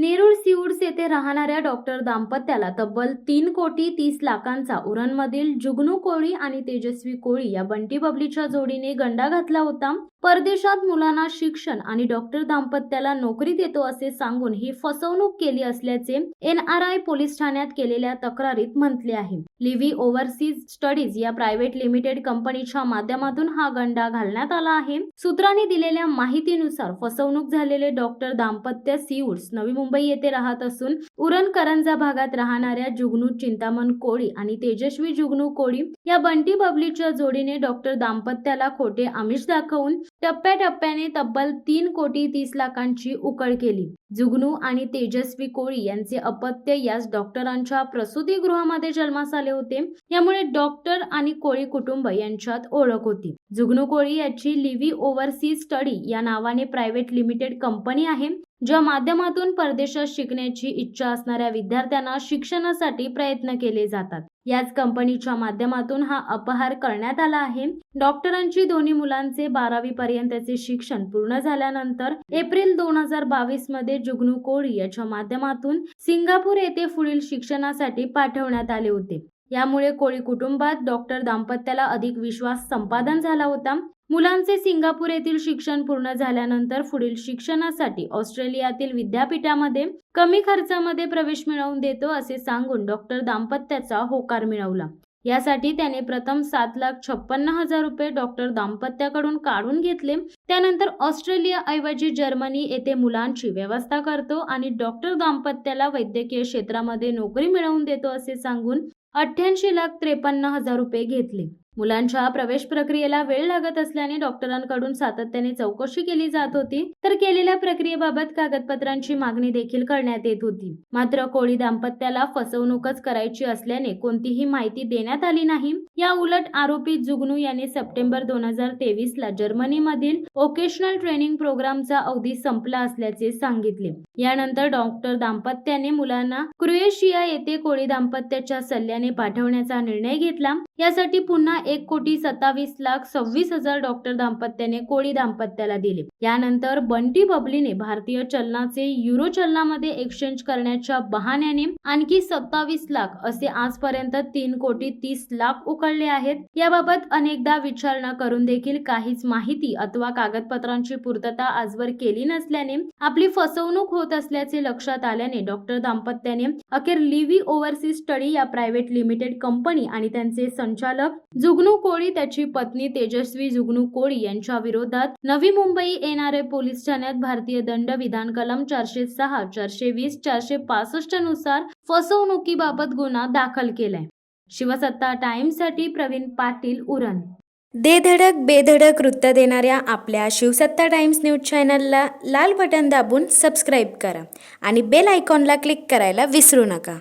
नेरूळ सीवूड्स येथे राहणाऱ्या डॉक्टर दाम्पत्याला तब्बल 3,30,00,000चा उरणमधील जुगनू कोळी आणि तेजस्वी कोळी या बंटी बबलीच्या जोडीने गंडा घातला होता। परदेशात मुलांना शिक्षण आणि डॉक्टर दाम्पत्याला नोकरी देतो असे सांगून ही फसवणूक केली असल्याचे NRI पोलीस ठाण्यात केलेल्या तक्रारीत म्हटले आहे। लिव्ही ओव्हरसीज स्टडीज या प्रायव्हेट लिमिटेड कंपनीच्या माध्यमातून हा गंडा घालण्यात आला आहे। सूत्रांनी दिलेल्या माहितीनुसार फसवणूक झालेले डॉक्टर दाम्पत्य सीवूड्स नवी मुंबई येथे राहत असून उरण करंजा भागात राहणाऱ्या जुगनू चिंतामण कोळी आणि तेजस्वी जुगनू कोळी या बंटी बबलीच्या जोडीने डॉक्टर दाम्पत्याला खोटे आमिष दाखवून टप्प्याटप्प्याने तब्बल 3,30,00,000ची उकळ केली। जुगनू आणि तेजस्वी कोळी यांचे अपत्य याच डॉक्टरांच्या प्रसूतीगृहामध्ये जन्मास आले होते। यामुळे डॉक्टर आणि कोळी कुटुंब यांच्यात ओळख होती। जुगनू कोळी याची लिव्ही ओव्हरसीज स्टडी या नावाने प्रायव्हेट लिमिटेड कंपनी आहे, ज्या माध्यमातून परदेशात शिकण्याची इच्छा असणाऱ्या विद्यार्थ्यांना शिक्षणासाठी प्रयत्न केले जातात। याच कंपनीच्या माध्यमातून हा अपहार करण्यात आला आहे। डॉक्टरांची दोन्ही मुलांचे 12वी पर्यंतचे शिक्षण पूर्ण झाल्यानंतर एप्रिल 2022 मध्ये जुगनू कोळी याच्या माध्यमातून सिंगापूर येथे पुढील शिक्षणासाठी पाठवण्यात आले होते। यामुळे कोळी कुटुंबात डॉक्टर दाम्पत्याला अधिक विश्वास संपादन झाला होता। मुलांचे सिंगापूर येथील शिक्षण पूर्ण झाल्यानंतर पुढील शिक्षणासाठी ऑस्ट्रेलियातील विद्यापीठामध्ये कमी खर्चामध्ये प्रवेश मिळवून देतो असे सांगून डॉक्टर दाम्पत्याचा होकार मिळवला। यासाठी त्याने प्रथम 7,56,000 रुपये डॉक्टर दाम्पत्याकडून काढून घेतले। त्यानंतर ऑस्ट्रेलिया ऐवजी जर्मनी येथे मुलांची व्यवस्था करतो आणि डॉक्टर दाम्पत्याला वैद्यकीय क्षेत्रामध्ये नोकरी मिळवून देतो असे सांगून 88,53,000 रुपये घेतले। मुलांच्या प्रवेश प्रक्रियेला वेळ लागत असल्याने डॉक्टरांकडून सातत्याने चौकशी केली जात होती, तर केलेल्या प्रक्रियेबाबत कागदपत्रांची मागणी देखील करण्यात येत होती। मात्र कोळी दाम्पत्याला फसवणूकच करायची असल्याने कोणतीही माहिती देण्यात आली नाही। या उलट आरोपी जुगनू यांनी सप्टेंबर 2023 ला जर्मनीमधील व्होकेशनल ट्रेनिंग प्रोग्रामचा अवधी संपला असल्याचे सांगितले। यानंतर डॉक्टर दाम्पत्याने मुलांना क्रोएशिया येथे कोळी दाम्पत्याच्या सल्ल्याने पाठवण्याचा निर्णय घेतला। यासाठी पुन्हा 1,27,26,000 डॉक्टर दाम्पत्याने कोळी दाम्पत्याला दिले। यानंतर बंटी बबलीने भारतीय चलनाचे युरो चलनामध्ये एक्सचेंज करण्याच्या बहाण्याने आणखी 27 लाख असे आजपर्यंत 3,30,00,000 उकळले आहेत। याबाबत अनेकदा विचारणा करून देखील काहीच माहिती अथवा कागदपत्रांची पूर्तता आजवर केली नसल्याने आपली फसवणूक होत असल्याचे लक्षात आल्याने डॉक्टर दाम्पत्याने अखेर लिव्ही ओव्हरसीज स्टडी या प्रायव्हेट लिमिटेड कंपनी आणि त्यांचे संचालक जुगनू कोळी त्याची पत्नी तेजस्वी जुगनू कोळी यांच्या विरोधात नवी मुंबई NRI पोलीस ठाण्यात भारतीय दंड विधान कलम 406, 420, 465 नुसार फसवणुकीबाबत गुन्हा दाखल केलाय। शिवसत्ता टाइम्स साठी प्रवीण पाटील, उरण। दे धडक बेधडक वृत्त देणाऱ्या आपल्या शिवसत्ता टाइम्स न्यूज चॅनलला लाल बटन दाबून सबस्क्राईब करा आणि बेल आयकॉनला क्लिक करायला विसरू नका।